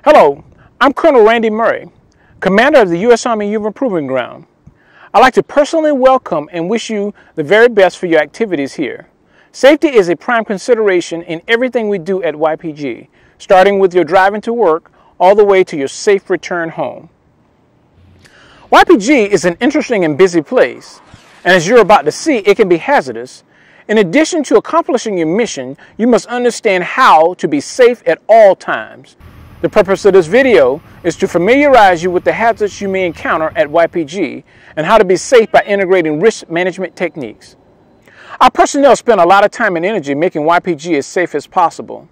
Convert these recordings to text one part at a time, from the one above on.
Hello, I'm Colonel Randy Murray, Commander of the U.S. Army Yuma Proving Ground. I'd like to personally welcome and wish you the very best for your activities here. Safety is a prime consideration in everything we do at YPG, starting with your driving to work all the way to your safe return home. YPG is an interesting and busy place, and as you're about to see, it can be hazardous. In addition to accomplishing your mission, you must understand how to be safe at all times. The purpose of this video is to familiarize you with the hazards you may encounter at YPG and how to be safe by integrating risk management techniques. Our personnel spend a lot of time and energy making YPG as safe as possible.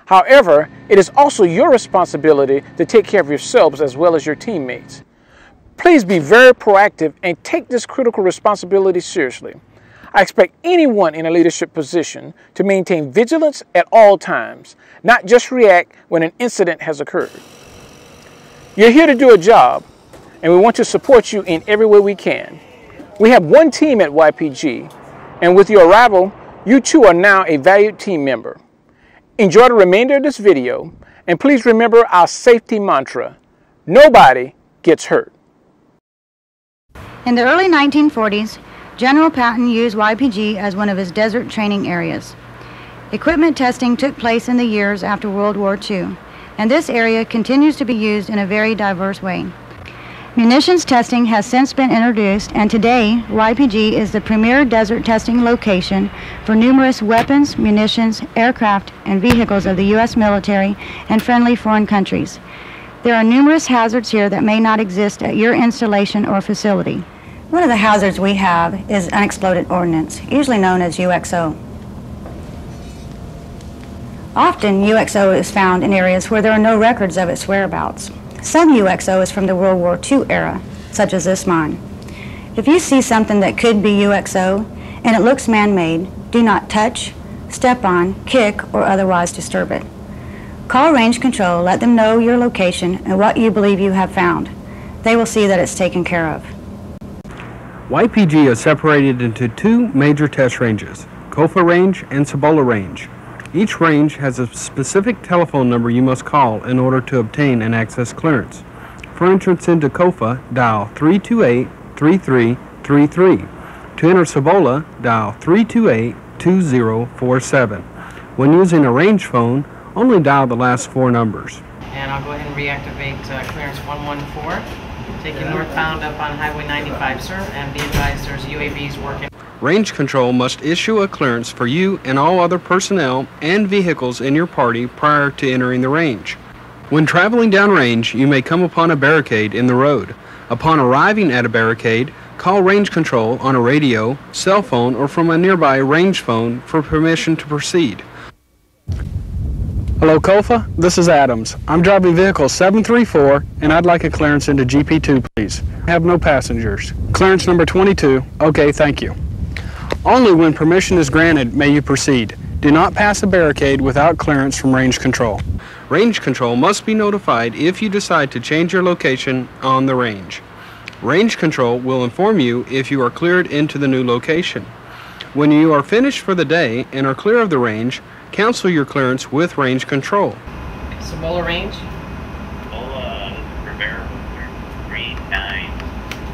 However, it is also your responsibility to take care of yourselves as well as your teammates. Please be very proactive and take this critical responsibility seriously. I expect anyone in a leadership position to maintain vigilance at all times, not just react when an incident has occurred. You're here to do a job, and we want to support you in every way we can. We have one team at YPG, and with your arrival, you too are now a valued team member. Enjoy the remainder of this video, and please remember our safety mantra: nobody gets hurt. In the early 1940s, General Patton used YPG as one of his desert training areas. Equipment testing took place in the years after World War II, and this area continues to be used in a very diverse way. Munitions testing has since been introduced, and today YPG is the premier desert testing location for numerous weapons, munitions, aircraft, and vehicles of the U.S. military and friendly foreign countries. There are numerous hazards here that may not exist at your installation or facility. One of the hazards we have is unexploded ordnance, usually known as UXO. Often UXO is found in areas where there are no records of its whereabouts. Some UXO is from the World War II era, such as this mine. If you see something that could be UXO and it looks man-made, do not touch, step on, kick, or otherwise disturb it. Call range control, let them know your location and what you believe you have found. They will see that it's taken care of. YPG is separated into two major test ranges, COFA range and Cibola range. Each range has a specific telephone number you must call in order to obtain an access clearance. For entrance into COFA, dial 328-3333. To enter Cibola, dial 328-2047. When using a range phone, only dial the last four numbers. And I'll go ahead and reactivate clearance 114. Taking northbound up on Highway 95, sir, and be advised there's UAVs working. Range control must issue a clearance for you and all other personnel and vehicles in your party prior to entering the range. When traveling downrange, you may come upon a barricade in the road. Upon arriving at a barricade, call range control on a radio, cell phone, or from a nearby range phone for permission to proceed. Hello, COFA. This is Adams. I'm driving vehicle 734, and I'd like a clearance into GP2, please. I have no passengers. Clearance number 22. Okay, thank you. Only when permission is granted may you proceed. Do not pass a barricade without clearance from range control. Range control must be notified if you decide to change your location on the range. Range control will inform you if you are cleared into the new location. When you are finished for the day and are clear of the range, cancel your clearance with range control. Cibola range? Cibola, Rivera, 39.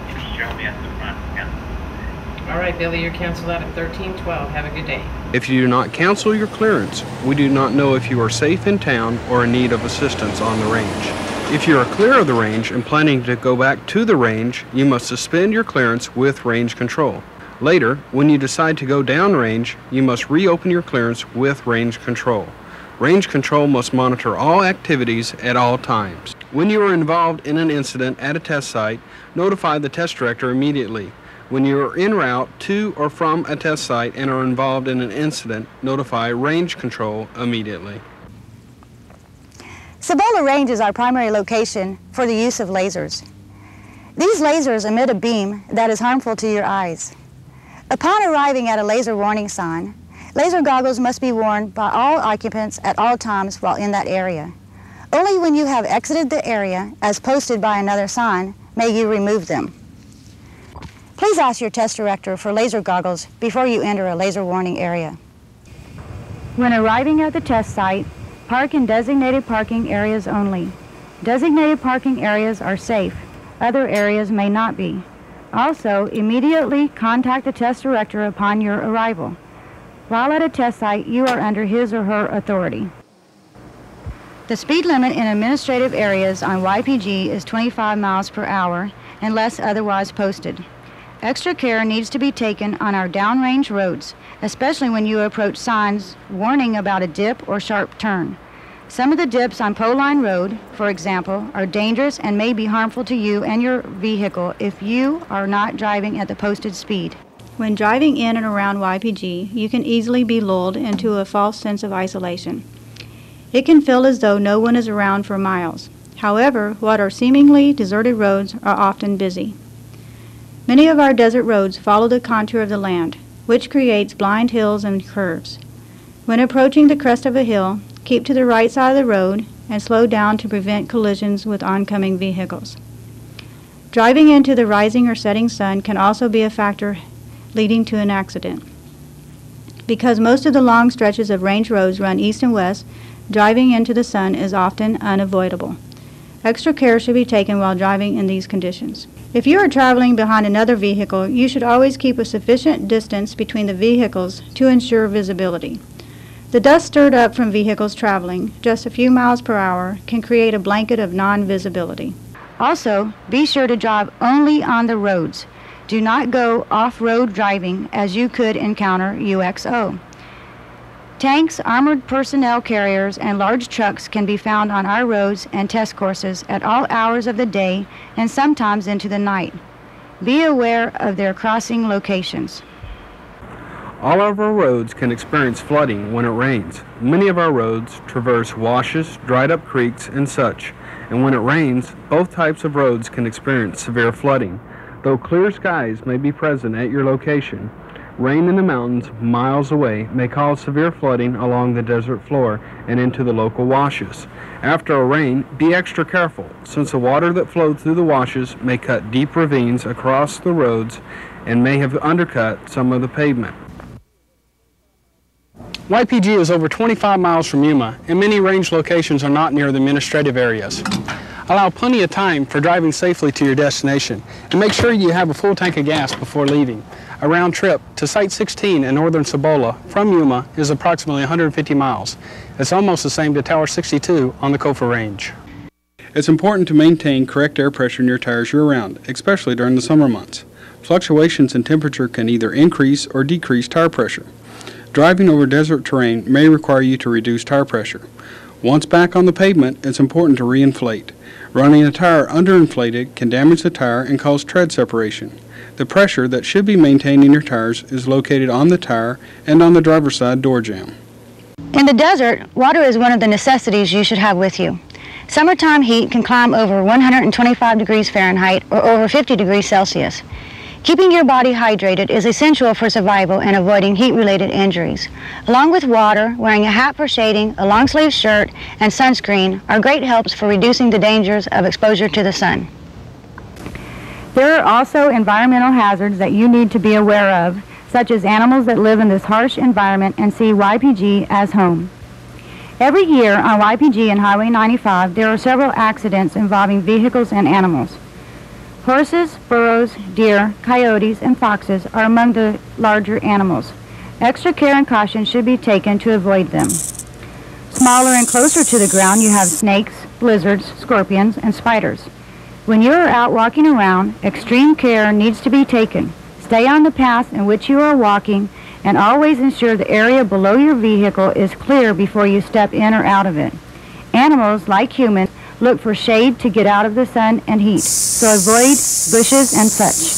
It's showing me at the front. Yeah. All right, Billy, you're canceled out at 1312. Have a good day. If you do not cancel your clearance, we do not know if you are safe in town or in need of assistance on the range. If you are clear of the range and planning to go back to the range, you must suspend your clearance with range control. Later, when you decide to go downrange, you must reopen your clearance with range control. Range control must monitor all activities at all times. When you are involved in an incident at a test site, notify the test director immediately. When you are en route to or from a test site and are involved in an incident, notify range control immediately. Cibola range is our primary location for the use of lasers. These lasers emit a beam that is harmful to your eyes. Upon arriving at a laser warning sign, laser goggles must be worn by all occupants at all times while in that area. Only when you have exited the area, as posted by another sign, may you remove them. Please ask your test director for laser goggles before you enter a laser warning area. When arriving at the test site, park in designated parking areas only. Designated parking areas are safe. Other areas may not be. Also, immediately contact the test director upon your arrival. While at a test site, you are under his or her authority. The speed limit in administrative areas on YPG is 25 miles per hour unless otherwise posted. Extra care needs to be taken on our downrange roads, especially when you approach signs warning about a dip or sharp turn. Some of the dips on Poline Road, for example, are dangerous and may be harmful to you and your vehicle if you are not driving at the posted speed. When driving in and around YPG, you can easily be lulled into a false sense of isolation. It can feel as though no one is around for miles. However, what are seemingly deserted roads are often busy. Many of our desert roads follow the contour of the land, which creates blind hills and curves. When approaching the crest of a hill, keep to the right side of the road and slow down to prevent collisions with oncoming vehicles. Driving into the rising or setting sun can also be a factor leading to an accident. Because most of the long stretches of range roads run east and west, driving into the sun is often unavoidable. Extra care should be taken while driving in these conditions. If you are traveling behind another vehicle, you should always keep a sufficient distance between the vehicles to ensure visibility. The dust stirred up from vehicles traveling just a few miles per hour can create a blanket of non-visibility. Also, be sure to drive only on the roads. Do not go off-road driving, as you could encounter UXO. Tanks, armored personnel carriers, and large trucks can be found on our roads and test courses at all hours of the day and sometimes into the night. Be aware of their crossing locations. All of our roads can experience flooding when it rains. Many of our roads traverse washes, dried up creeks, and such, and when it rains, both types of roads can experience severe flooding. Though clear skies may be present at your location, rain in the mountains miles away may cause severe flooding along the desert floor and into the local washes. After a rain, be extra careful, since the water that flowed through the washes may cut deep ravines across the roads and may have undercut some of the pavement. YPG is over 25 miles from Yuma, and many range locations are not near the administrative areas. Allow plenty of time for driving safely to your destination, and make sure you have a full tank of gas before leaving. A round trip to Site 16 in northern Cibola from Yuma is approximately 150 miles. It's almost the same to Tower 62 on the Kofa Range. It's important to maintain correct air pressure in your tires year-round, especially during the summer months. Fluctuations in temperature can either increase or decrease tire pressure. Driving over desert terrain may require you to reduce tire pressure. Once back on the pavement, it's important to reinflate. Running a tire underinflated can damage the tire and cause tread separation. The pressure that should be maintained in your tires is located on the tire and on the driver's side door jamb. In the desert, water is one of the necessities you should have with you. Summertime heat can climb over 125 degrees Fahrenheit or over 50 degrees Celsius. Keeping your body hydrated is essential for survival and avoiding heat-related injuries. Along with water, wearing a hat for shading, a long-sleeve shirt, and sunscreen are great helps for reducing the dangers of exposure to the sun. There are also environmental hazards that you need to be aware of, such as animals that live in this harsh environment and see YPG as home. Every year on YPG and Highway 95, there are several accidents involving vehicles and animals. Horses, burros, deer, coyotes, and foxes are among the larger animals. Extra care and caution should be taken to avoid them. Smaller and closer to the ground, you have snakes, lizards, scorpions, and spiders. When you are out walking around, extreme care needs to be taken. Stay on the path in which you are walking, and always ensure the area below your vehicle is clear before you step in or out of it. Animals, like humans, look for shade to get out of the sun and heat, so avoid bushes and such.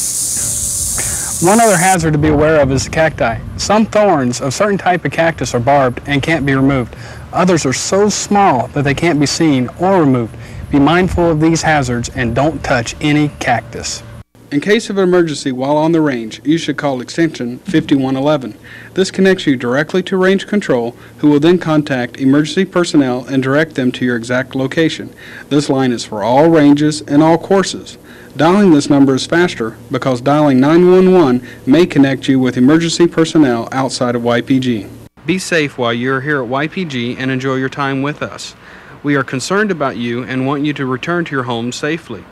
One other hazard to be aware of is the cacti. Some thorns of certain type of cactus are barbed and can't be removed. Others are so small that they can't be seen or removed. Be mindful of these hazards and don't touch any cactus. In case of an emergency while on the range, you should call extension 5111. This connects you directly to range control, who will then contact emergency personnel and direct them to your exact location. This line is for all ranges and all courses. Dialing this number is faster because dialing 911 may connect you with emergency personnel outside of YPG. Be safe while you're here at YPG and enjoy your time with us. We are concerned about you and want you to return to your home safely.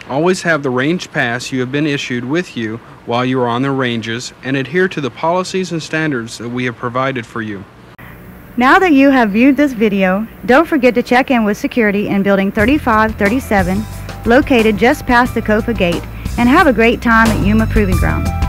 Always have the range pass you have been issued with you while you are on the ranges, and adhere to the policies and standards that we have provided for you. Now that you have viewed this video, don't forget to check in with security in Building 3537, located just past the COFA gate, and have a great time at Yuma Proving Ground.